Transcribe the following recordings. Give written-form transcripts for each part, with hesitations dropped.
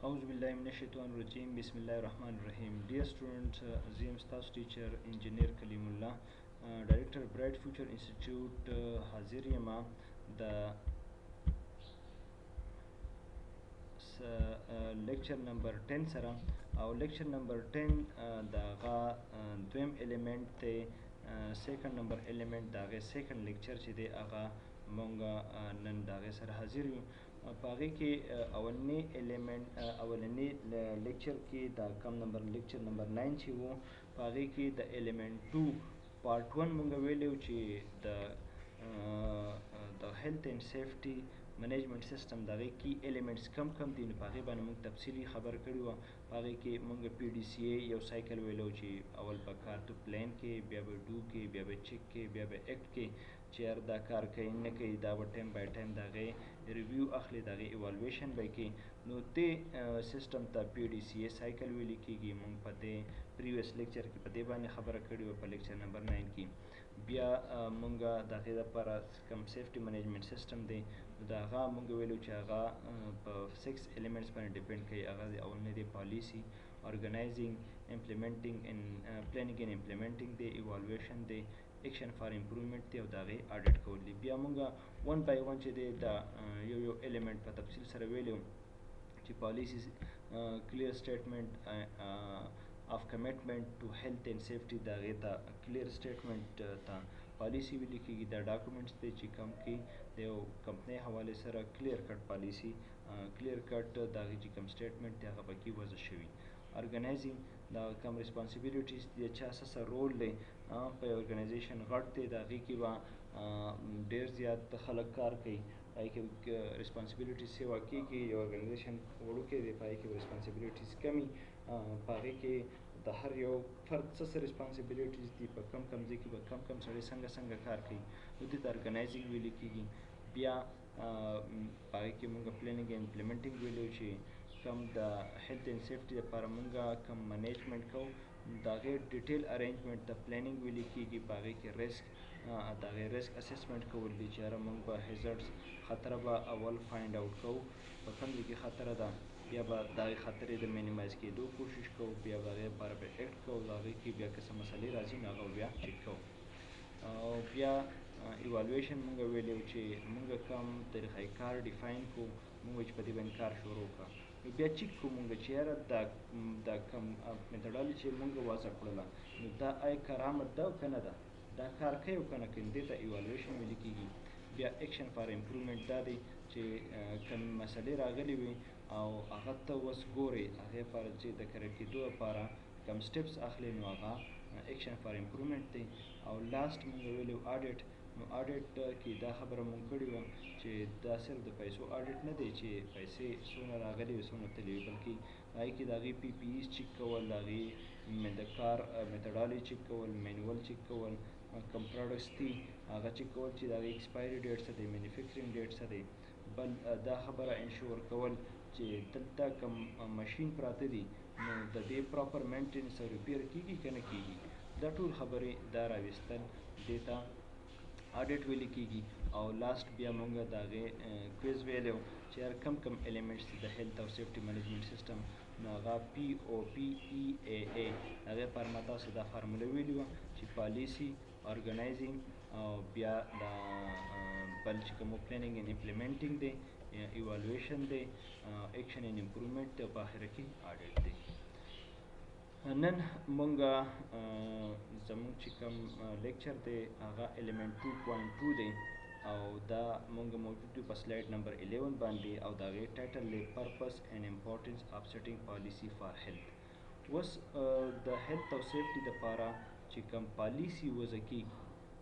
Auzubillahiminash-shaytanir-rajim. Bismillahir-Rahmanir-Rahim. Dear students, Zim Staff Teacher, Engineer Kalimullah, Director, Bright Future Institute, Hazir Yama, the lecture number 10 سره او lecture number 10 دغه دویم element ته second number element دغه second lecture چې دی هغه مونږ نن دغه سره حاضر یو په هغې کې اولنی element اولنی lecture کې دا کم نمبر lecture number 9 چې وو په هغې کې د element 2 part 1 مونږ ویلی و چې د health and safety منیجمنٹ سیسټم دغه کی ایلیمنټس کم دي نو په هغې باندې موږ تفصیلي خبر کړي وو په هغې کې موږ پی ډي سی اے یو سایکل ویلو چې اول به کار تو پلان کې بیا به ډو کې بیا به چیک کې بیا به ایکټ کې چې هر دا کار کوي نه کوي دا به ټایم بای ټایم د هغې ریویو اخلي د هغې ایوالویشن به کوي نو دې سیسټم ته پی ډي سی اے سایکل ویلی کېږي موږ په دې پریویس لیکچر کې په دې باندې خبره کړې وه په لیکچر نمبر 9 کې بیا موږ د هغې دپاره کوم سیفټي منیجمنټ سیسټم دی نو د هغه موږ ویلو چې هغه په 6 ایلیمنټس باندې ډیپینډ کوي هغه د اولنی دی پالیسي organizing implementing and planning and implementing دی evaluation دی action for improvement دی او د هغې audit کول دي بیا موږ one by one چې دی د یو ایلیمنټ په تفصیل سره ویلو چې پالیسی clear statement of commitment to health and safety د هغې ته clear statement ته پالیسی ویل کېږي دا ډاکومنټس دی چې کوم کې د یو کمپنۍ حوالې سره کلیر کټ پالیسی کلیر کټ د هغې چې کوم سټیټمنټ دی هغه پکې وضع شوي ارګنایزینګ دا کم ریسپانسیبلیټیز د چا څه رول دی په ارګنایزیشن غټ دی د هغې کې به ډېر زیات خلک کار کوي هغې کې ریسپانسیبلیټیز سیوا کېږي یو ارګنایزیشن وړوکی دی په هغې کې ریسپانسیبلیټیز کمي په هغې کې د هر یو فرد څه ریسپانسیبلیټیز دي په کم ځای کې به کم سړی څنګه کار کوي نو دې ته ارګنایزینګ ویلې کېږي بیا په هغې کې مونږ پلانینګ اینډ امپلیمنټینګ ویلو چې کم د هیلث اینډ سیفټي لپاره مونږ کم منیجمنټ کوو د هغې ډیټیل ارینجمنټ د پلانینګ ویلې کېږي په هغې کې ریسک د هغې ریسک اسسمنټ کول دي چې هره مونږ به هیزرډس خطره به اول فایند آوټ کوو په کوم ځای کې خطره ده بیا به د هغې خطرې د مینیمایز کېدو کوشش کوو بیا به د هغې لپاره به ایکټ کوو د هغې کې بیا که څه مسلې راځي نو هغه بیا چیک کوو او بیا ایوالویشن مونږ ویلی چې مونږ کوم طریقه کار ډیفاین کړو مونږ چې په دې باندې کار شروع کړه نو بیا چیک کوو مونږ چې یاره دا کوم میتډالوجي چې مونږ وضع کړله نو دا آیا کرامت ده او که نه ده دا کار کوي او که نه کوي دې ته ایوالویشن ویل کېږي بیا ایکشن فار امپروومنټ دا دی چې کوم مسلې راغلي وي او هغه ته اوس ګورئ هغې لپاره چې د کریکټ کېدو لپاره کوم سټیپس اخلي نو هغه ایکشن فار امپروومنټ دی او لاست مونږ ویلو آډیټ نو آډیټ کې دا خبره مونږ کړې وه چې دا صرف د پیسو آډیټ نه دی چې پیسې څومره راغلي وي څومره تللي وي بلکې هغې کې د هغې پی پي ایز چیک کول د هغې د کار میتډالوجي چیک کول مینول چیک کول کوم پروډکټس دي هغه چیک کول چې د هغې ایکسپایري ډیټ څه دی مینوفیکچرینګ ډیټ څه دی بل دا خبره انشور کول چې دلته کوم ماشین پراته دي نو د دې پراپر مینټینس او ریپیر کېږي که نه کېږي دا ټول خبرې دا راویستل دې ته آډیټ ویلې کېږي او لاست بیا مونږ د هغې کویز ویلی چې هر کم ایلیمنټس دي د هیلث او سیفټي منیجمنټ سیسټم نو هغه پی او پی ای اے اے هغې لپاره ما تاسو دا فارموله ویلي وه چې پالیسي ارګنایزینګ او بیا د بل چې کوم پلانینګ اینډ امپلیمنټینګ دی ایوالویشن دی ایکشن اینډ امپروومنټ دی او په آخره کې آډیټ دی نن مونږ زموږ چې کوم لیکچر دی هغه ایلیمنټ 2.2 دی او دا مونږ موجود دی په سلایډ نمبر 11 باندې او د هغې ټایټل دی پرپس اینډ امپورټنس اف سیټینګ پالیسي فار هیلث اوس د هیلث او سیفټي دپاره چې کوم پالیسي وضع کېږي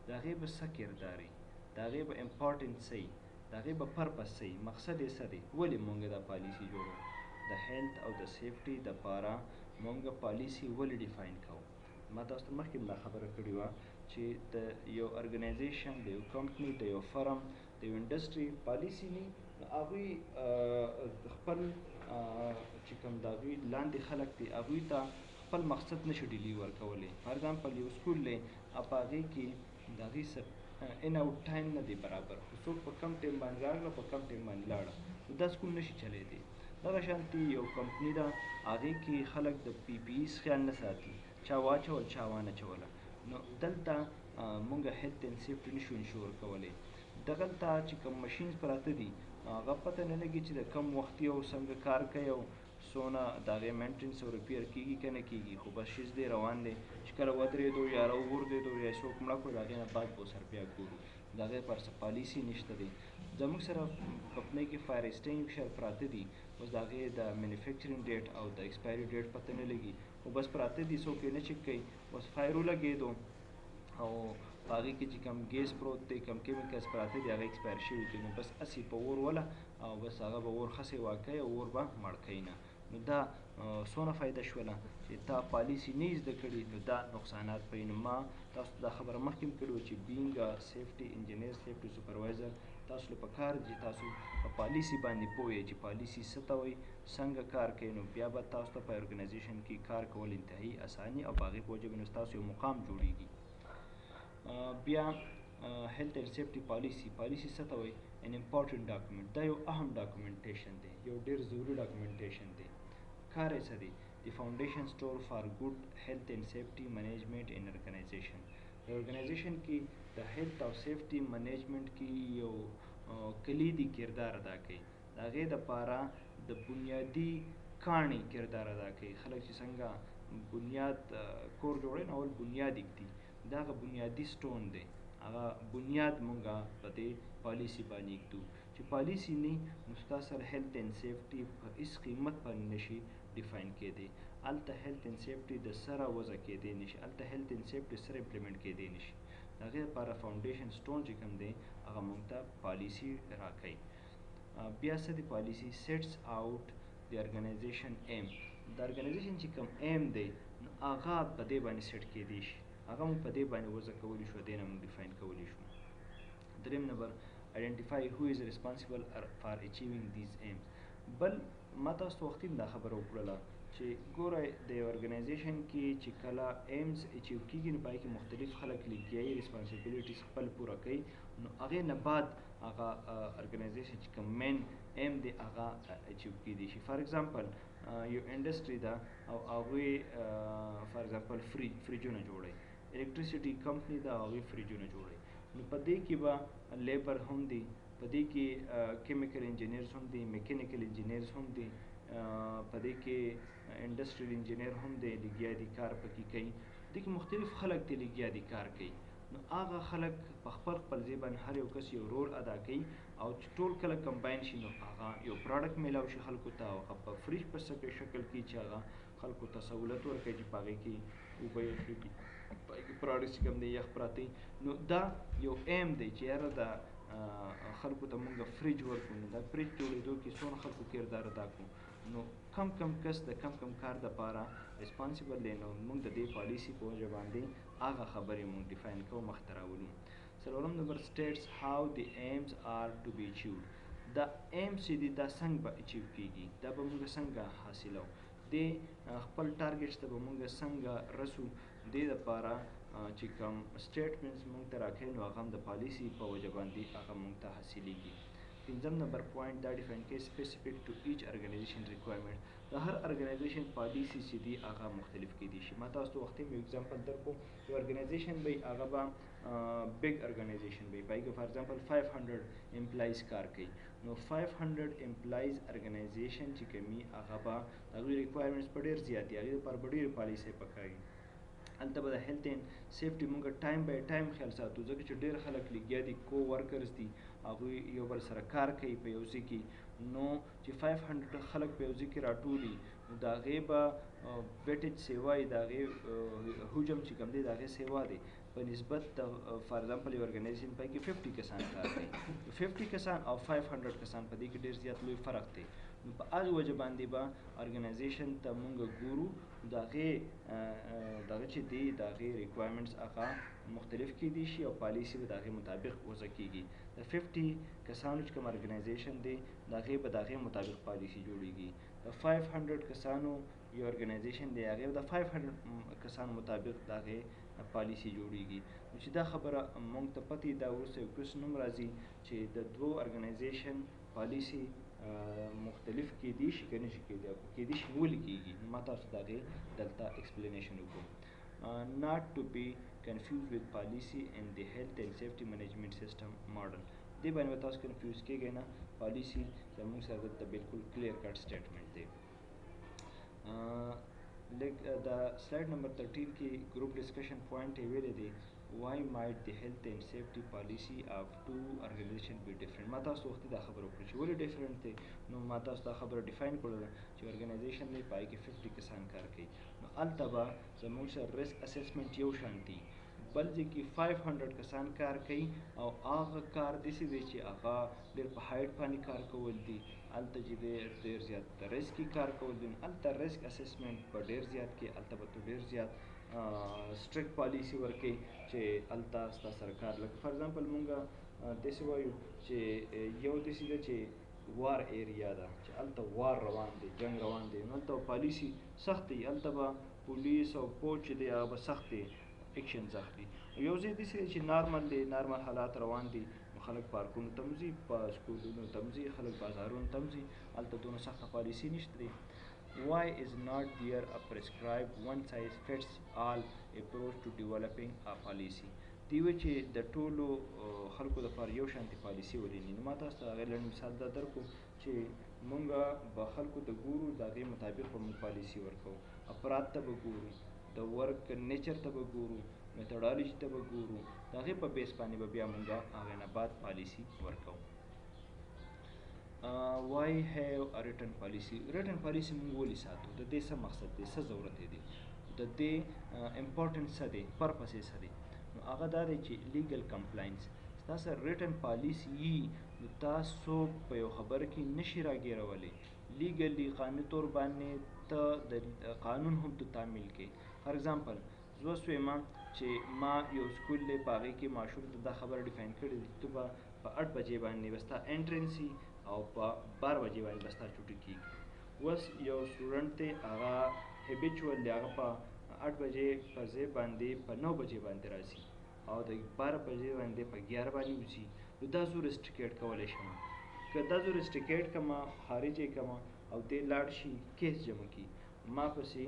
د هغې به څه کردار وي د هغې به امپورټنس څه وي د هغې به پرپس څه وي مقصد یې څه دی ولې مونږ دا پالیسي جوړوو د هیلث او د سیفټي دپاره مونږ پالیسي ولې ډیفاین کوو ما تاسو ته مخکې دا خبره کړې وه چې د یو ارګنایزیشن د یو کمپني د یو فرم د یو انډسټري پالیسي نه نو هغوی خپل چې کوم د هغوی لاندې خلک دي هغوی ته خپل مقصد نشي ډیلیور کولی فار ایگزامپل یو سکول دی او په هغې کې د هغوی ان اوټ ټایم نه دی برابر خو څوک په کم ټایم باندې راغله په کم ټایم باندې لاړه نو دا سکول نشي چلیدی دغه شانتي یو کمپني ده هغې کې خلک د پی پی ایس خیال نه ساتي، چا واچول چا وانه چوله. نو دلته مونږ هیلث اینډ سیفټي نشو انشور کولی. دغلته چې کوم مشینز پراته دي هغه پته نه لګي چې د کم وخت یو څنګه کار کوي او څونه د هغې مینټنس او ریپیر کېږي که نه کېږي، خو بس شیز دی روان دی چې کله ودرېدو یا راوغورځېدو یا څوک مړه کړو د هغې نه بعد به ورسره بیا ګورو. د هغې پر څه پالیسي نشته دی. زموږ سره کمپنۍ کې فایر ایکسټینګویشر پراته دي، اوس د هغې د مینوفیکچرینګ ډیټ او د ایکسپایري ډیټ پته نه لګي، خو بس پراته دي، څوک یې نه چک کوي. بس فایر ولګېدو او په هغې کې چې کوم ګیس پروت دی، کوم کیمیکلز پراته دي هغه ایکسپایر شوي دي، نو بس هسې په اور وله او بس هغه به اور خسې واقعي او اور به مړ کوي نه. نو دا څونه فایده شوله چې تا پالیسي نه زده کړي، نو دا نقصانات پرې. نو ما تاسو ته دا خبره مخکې هم کړې وه چې بینګ سیفټي انجینیر، سیفټي سوپروایزر، تاسو له پکار چې تاسو په پالیسي باندې پوه یئ چې پالیسي څه ته وایي، څنګه کار کوي، نو بیا به تاسو ته په ارګنایزیشن کې کار کول انتهایی اساني او په هغې په وجه باندې ستاسو یو مقام جوړیږي. بیا هیلث اینډ سیفټي پالیسي څه ته وایي؟ ان امپورټنټ ډاکومنټ، دا یو اهم ډاکومنټیشن دی، یو ډېر ضروري ډاکومنټیشن دی. کار یې څه دی؟ د فاونډیشن سټور فار ګډ هیلث اینډ سیفټي منیجمنټ ان ارګنایزیشن. د ارګنایزیشن کې د هیلث او سیفټي منیجمنټ کې یو کلیدي کردار ادا کوي. د هغې دپاره د بنیادي کاڼي کردار ادا کوي. خلک چې څنګه بنیاد کور جوړوي نو اول بنیاد ایږدي، دا هغه بنیادي سټون دی، هغه بنیاد مونږه په دې پالیسي باندې ایږدو. چې پالیسي نه نو ستا سره هیلث اینډ سیفټي په هېڅ قیمت باندې نشي ډیفاین کېدی. هلته هیلث اینډ سیفټي د سره وضع کېدی نشي، هلته هیلث اینډ سیفټي سره امپلیمنټ کېدی نشي. د هغې لپاره فاونډیشن سټون چې کوم دی هغه مونږ ته پالیسي راکوي. بیا څه دی پالیسي؟ سیټس آوټ د ارګنایزیشن ایم. د ارګنایزیشن چې کوم ایم دی نو هغه په دې باندې سیټ کېدی شي، هغه مونږ په دې باندې وضع کولی شو، دې نه مونږ ډیفاین کولی شو. دریم نمبر identify who is responsible for achieving these aims. بل ما تاسو ته وختي دا خبره وکړله چې ګوره د یو ارګنایزیشن کې چې کله ایمز اچیو کېږي نو په هغې کې مختلف خلک لګیایي، ریسپانسیبلیټیز خپل پوره کوي، نو هغې نه بعد هغه ارګنایزیشن چې کوم مین ایم دی هغه اچیو کېدی شي. فار ایگزامپل یو انډسټري ده او هغوی فار ایگزامپل فریجونه جوړوي، الکتریسټي کمپني ده هغوی فریجونه جوړوي، نو په دې کې به لیبر هم دي، په دې کې کیمیکل انجینیرز هم دي، میکینیکل انجینیرز هم دي، په دې کې انډسټریل انجینیر هم دی لګیا دي کار پکې کوي، دې کې مختلف خلک دي لګیا دي کار کوي. نو هغه خلک په خپل ځای باندې هر یو کس یو رول ادا کوي او چې ټول کله کمباین شي نو هغه یو پروډکټ میلاو شي خلکو ته، او هغه په فریج په شکل کې چې هغه خلکو ته سهولت ورکوي چې په هغې کې اوبه یخې کړي، په هغې کې پروډکټس چې کوم دی یخ پراته. نو دا یو ایم دی چې یاره د خلکو ته مونږ فریج ورکړو، نو دا فریج جوړېدو کې څونه خلکو کردار ادا کړو، نو کم کس د کم کار دپاره ریسپانسیبل دی، نو مونږ د دې پالیسي په وجه باندې هغه خبرې مونږ ډیفاین کوو، مخ ته راولو. څلورم نمبر سټیټس هاو د ایمز آر ټو بی اچیوډ. دا ایمز چې دي دا څنګه به اچیو کېږي، دا به مونږ څنګه حاصلو، دې خپل ټارګېټس ته به مونږ څنګه رسو، دې دپاره چې کوم سټیټمنټس مونږ ته راکوي نو هغه هم د پالیسي په وجه باندې هغه مونږ ته حاصلېږي. پنځم نمبر پوینټ دا ډیفاین کوي سپیسیفیک ټو ایچ ارګنایزیشن ریکوایرمنټ. د هر ارګنایزیشن پالیسي چې دي هغه مختلف کېدی شي. ما تاسو ته وختي یو اگزامپل درکړو، یو ارګنایزیشن به هغه به بګ ارګنایزیشن به په هغې کې فار ایگزامپل 500 امپلایز کار کوي، نو 500 امپلایز ارګنایزیشن چې کومي هغه به د هغوی ریکوایرمنټس به ډېر زیات دي، هغې لپاره به ډېرې پالیسۍ پکار وي. هلته به د هیلث اینډ سیفټي مونږ ټایم بای ټایم خیال ساتو، ځکه چې ډېر خلک لګیا دي، کو ورکرز دي، هغوی یو بل سره کار کوي په یو ځای کې، نو چې 500 خلک په یو ځای کې راټولي نو د هغې به ویټیج سیوا یې، د هغې حجم چې کوم دی د هغې سیوا دی په نسبت د فار ایگزامپل یو ارګنایزیشن په کې 50 کسان کار کوي، 50 کسان او 500 کسان په دې کې ډېر زیات لوی فرق دی. نو په هغې وجه باندې به ارګنایزیشن ته مونږ ګورو، د هغې دغه چې دی د هغې ریکوایرمنټس هغه مختلف کېدی شي او پالیسي به د هغې مطابق وضع کېږي. د 50 کسانو چې کوم ارګنایزیشن دی د هغې به د هغې مطابق پالیسي جوړېږي. د 500 کسانو یو ارګنایزیشن دی هغې به د 500 کسانو مطابق د هغې پالیسي جوړېږي. نو چې دا خبره مونږ ته پتې دا وروسته یو کوېسچن هم راځي چې د دوو ارګنایزیشن پالیسي مختلف کېدی شي که نه شي کېدی او کېدی شي ولې کېږي نو ما تاسو د هغې دلته ایکسپلینیشن وکړو. Not to be confused with policy in the health and safety management system model. دې باندې به تاسو کنفیوز کېږئ نه. پالیسي زموږ سره دلته بالکل کلیر کټ سټیټمنټ دی. د سلاید نمبر 13 کې ګروپ ډسکشن پوینټ یې ویلی دی why might the health and safety policy of two organization be different. ما تاسو وختي دا خبره وکړه چې ولې ډیفرنٹ دی. نو ما تاسو دا خبره ډیفاین کړله چې ارګنایزیشن دی پای کې 50 کسان کار کوي نو هلته به زموږ سره ریسک اسسمنټ یو شان دی بل ځای کې 500 کسان کار کوي او هغه کار داسې دی چې هغه ډېر په هایټ باندې کار کول دي هلته چې ډېر زیات ریسکي کار کول دي هلته ریسک اسسمنټ به ډېر زیات کې هلته به ډېر زیات سټریکټ پالیسي ورکوي چې هلته ستا سره کار لکه فار ایگزامپل مونږ داسې وایو چې یو داسې ده چې وار ایریا ده چې هلته وار روان دی جنګ روان دی نو هلته پالیسي سخت دی هلته به پولیس او پوج چې دی هغه به سخت دی ایکشنز اخلي یو ځای داسې دی چې نارمل دی نارمل حالات روان دي نو خلک پارکونو ته ځي په سکولونو ته ځي خلک بازارونو ته ځي هلته دونه سخته پالیسي نشته دی. Why is not there a prescribed one size fits all approach to developing a policy. دیوه چې د ټولو خلکو لپاره یو شانتي پالیسي ولینی نو ما تاسو ته هغې لنډ مثال دا درکو چې مونږ به خلکو ته ګورو د هغې مطابق به مونږ پالیسي ورکوو افراد ته به ګورو د ورک نیچر ته به ګورو میتھوډالوژي ته به ګورو د هغې په بیس باندې به بیا مونږ هغې نه بعد پالیسي ورکوو. why have a written policy. written policy مونږ ولې ساتو د دې څه مقصد دی څه ضرورت دی د دې امپورټنس څه دی پرپس یې څه دی نو هغه دا دی چې لیګل کمپلاینس ستاسو ریټن پالیسی یي نو تاسو په یو خبره کې نشي راګیرولی لیګلی قانوني طور باندې ته د قانون هم ته تعمیل کې فار ایگزامپل زه اوس وایم چې ما یو سکول دی په هغې کې ماشوم ته دا خبره ډیفاین کړې ده چې ته به په 8 بجې باندې به ستا انټرنس وي او په 12 بجې باندې به ستا چوټي کېږي. اوس یو سټوډنټ دی هغه هیبیچول دی هغه په 8 بجې په ځای باندې په 9 بجې باندې راځي او د 12 بجې باندې په 11 باندې وځي نو دا زه ریسټریکټ کولی شم که دا زه ریسټریکټ کړم خارج یې کړم او دې لاړ شي کیس جمع کړي ما پسې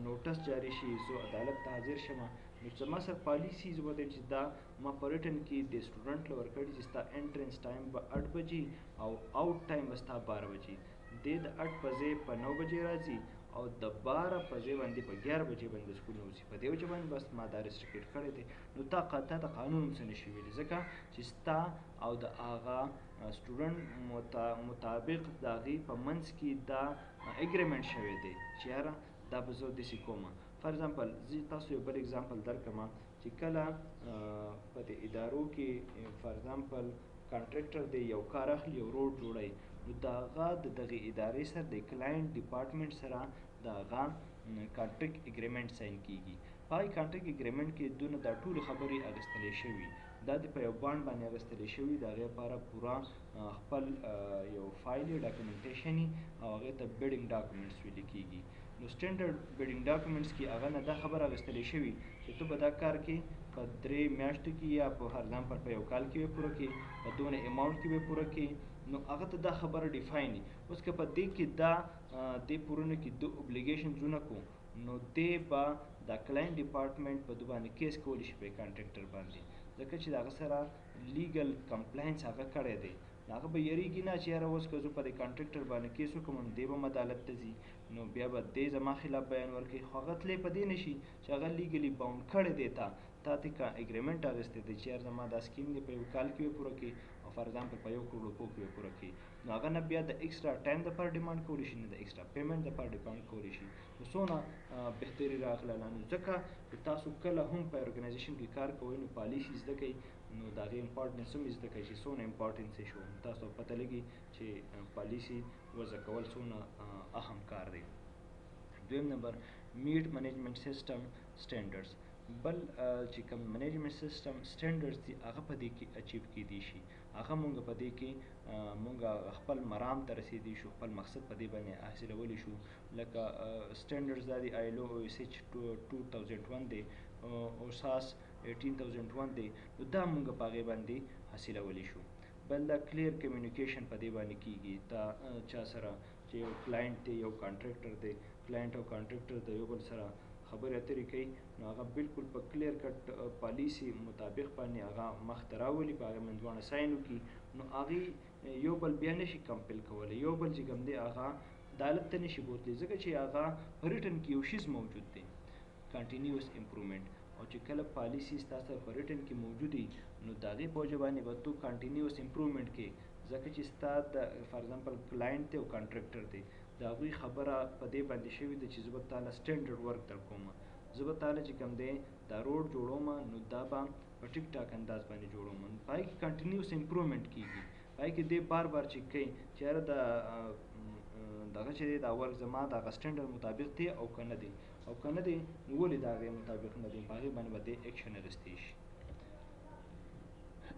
نوټس جاری شي زه عدالت ته حاضر شم نو زما سره پالیسي زه به وایم چې دا ما په ریټن کې د سټوډنټ له ورکړي چې ستا انټرنس ټایم به 8 بجې او آوټ ټایم به ستا 12 بجې دې د 8 په ځای په 9 بجې راځي او د 12 په ځای باندې په 11 بجې باندې سکول نه وځي په دې وجه باندې بس ما دا ریسټریکټ کړی دی نو تا د قانون هم څه نشي ویلی ځکه چې ستا او د هغه سټوډنټ مطابق د هغې په منځ کې دا اګریمنټ شوی دی چې یاره دا به زه داسې کوم فار ایگزامپل زه تاسو یو بل اگزامپل درکړم چې کله په دې ادارو کې فار ایگزامپل کانټریکټر دی یو کار اخلي یو روډ جوړوي نو د هغه د دغې ادارې سره د کلاینټ ډپارټمنټ سره د هغه کانټریکټ اګریمنټ ساین کیږي په هغې کانټریکټ اګریمنټ کې دونه دا ټولې خبرې اخیستلی شوي دا د په یو بانډ باندې اخیستلی شوي د هغې لپاره پوره خپل یو فایل یې ډاکومنټیشن یي او هغې ته بیډینګ ډاکومنټس ویلې کیږي نو سټینډرډ بیډینګ ډاکومنټس کې هغه نه دا خبره اخیستلی شوي چې ته به دا کار کې په 3 میاشتو کې یا په هر ایگزامپل په یو کال کې به پوره کړې په دونه اماونټ کې به پوره کړې نو هغه ته دا خبره ډیفاین وي اوس که په دې کې دا دې پورونه کې د اوبلیګیشنز ونه کړو نو دې به د کلاینټ ډپارټمنټ په ده باندې کیس کولی شي په کانټریکټر باندې ځکه چې د هغه سره لیګل کمپلاینس هغه کړی دی هغه به یریږي نه چې یاره اوس که زه په دې کانټریکټر باندې کیس وکړم نو دی به هم عدالت ته ځي نو بیا به دی زما خلاف بیان ورکوي خو هغه تلی په دې نه شي چې هغه لیګلي باونډ کړی دی تا ته که اګریمنټ اخیستی دی چې یار زما دا سکیم دی په یو کال کې به پوره کړي او فار ایگزامپل په 1 کروڑ روپو کې به پوره کړي نو هغه نه بیا د ایکسټرا ټایم دپاره ډیمانډ کولی شي نه د ایکسټرا پیمنټ دپاره ډیمانډ کولی شي نو څونه بهتري راغله نو ځکه چې تاسو کله هم په ارګنایزیشن کې کار کوئ نو پالیسي زده کوئ نو د هغې امپارټنس هم زده کوئ چې څونه امپارټنس یې شو تاسو ته پته لګي چې پالیسي وضع کول څونه اهم کار دی. دویم نمبر میټ منیجمنټ سیسټم سټینډرډز بل چې کوم منیجمنټ سیسټم سټینډرډز دي هغه په دې کې اچیو کیدی شي هغه مونږ په دې کې مونږ خپل مرام ته رسیدی شو خپل مقصد په دې باندې حاصلولی شو لکه سټینډرډز دا دی ILO OSH 2001 دی او SAS 18001 دی نو دا مونږ په هغې باندې حاصلولی شو بل دا کلیر کمیونیکیشن په دې باندې کیږي دا چا سره چې یو کلاینټ دی یو کانټریکټر دی کلاینټ او کانټریکټر د یو بل سره خبرې اترې کوي نو هغه بالکل په کلیر کټ پالیسي مطابق باندې هغه مخته راولي په هغه باندې دواړه ساین وکړي نو هغې یو بل بیا نشي کمپل کولی یو بل چې کوم دی هغه عدالت ته نشي بوتلی ځکه چې هغه په ریټن کې یو شیز موجود دی کنټینیوس امپروومنټ او چې کله پالیسي ستا سره په ریټن کې موجودي نو د هغې په وجه باندې به تو کنټینیوس امپروومنټ کې ځکه چې ستا د فار ایگزامپل کلاینټ دی او کانټریکټر دی د هغوی خبره په دې باندې شوې ده چې زه به تاله سټینډرډ ورک در کوم زه به تاله چې کوم دی دا روډ جوړوم نو دا به په ټیک ټاک انداز باندې جوړوم په هغې کې کنټینیوس امپروومنټ کېږي په هغې کې دی بار بار چیک کوي چې یاره دغه چې دی دا ورک زما د هغه سټینډرډ مطابق دی او که نه دی او که نه دی نو ولې د هغې مطابق نه دی په هغې باندې به دی ایکشن اخیستی شي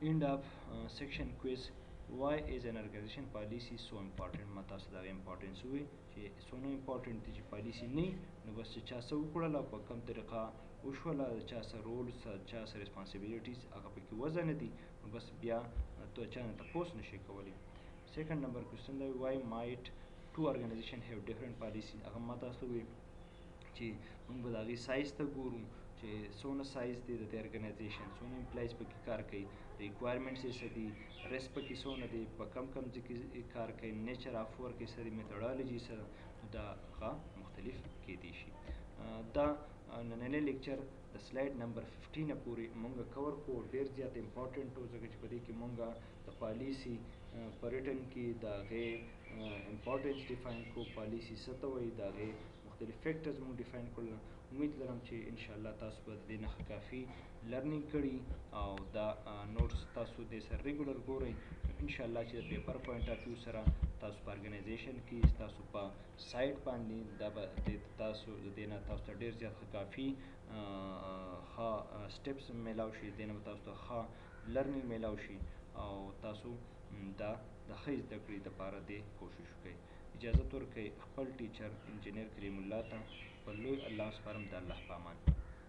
end of section quiz why is an organization policy so important ما تاسو دا امپورټنس وي چې څونه امپورټنت دي چې پالیسي نه نو بس چې چا څه وکړل او په کوم طریقه وشوله چا څه رولز چا څه ریسپانسیبلیټیز هغه پکې وضع نه دي نو بس بیا ته چا نه تپوس نشي کولی سیکنډ نمبر کوېسچن دی why might two organization have different policies هغه ما تاسو وي چې موږ به د هغې سایز ته ګورو چې څونه سایز دی د دې ارګنایزیشن څونه امپلایز پکې کار کوي ریکوایرمنټس یې څه دي ریسک پکې څونه دی په کم کم ځای کې کار کوي نیچر آف ورک یې څه دی میتھډالوجي څه دا هغه مختلف کیدی شي دا نننی لیکچر د سلایډ نمبر 15 پورې مونږ کور کو ډیر زیات امپورټنټ و ځکه چې په دې کې مونږ د پالیسي په ریټن کې د هغې امپورټنس ډیفاین کو پالیسي څه ته وایي د هغې مختلف فیکټرز مونږ ډیفاین کړل امید لرم چې انشاءالله تاسو به د دې نه کافي لرنینګ کړي او دا نوټس تاسو دې سره ریګولر ګورئ انشاءالله چې د پیپر پوینټ آف ویو سره تاسو په ارګنایزیشن کې تاسو په سایټ باندې دا به تاسو د دې نه تاسو ته ډېر زیات کافي ښه سټیپس میلاو شي د دې نه به تاسو ته ښه لرنینګ میلاو شي او تاسو دا د ښه زده کړې دپاره دې کوشش وکړئ اجازت ورکړئ خپل ټیچر انجینیر کریم الله ته په لوی الله سپارم د الله په امان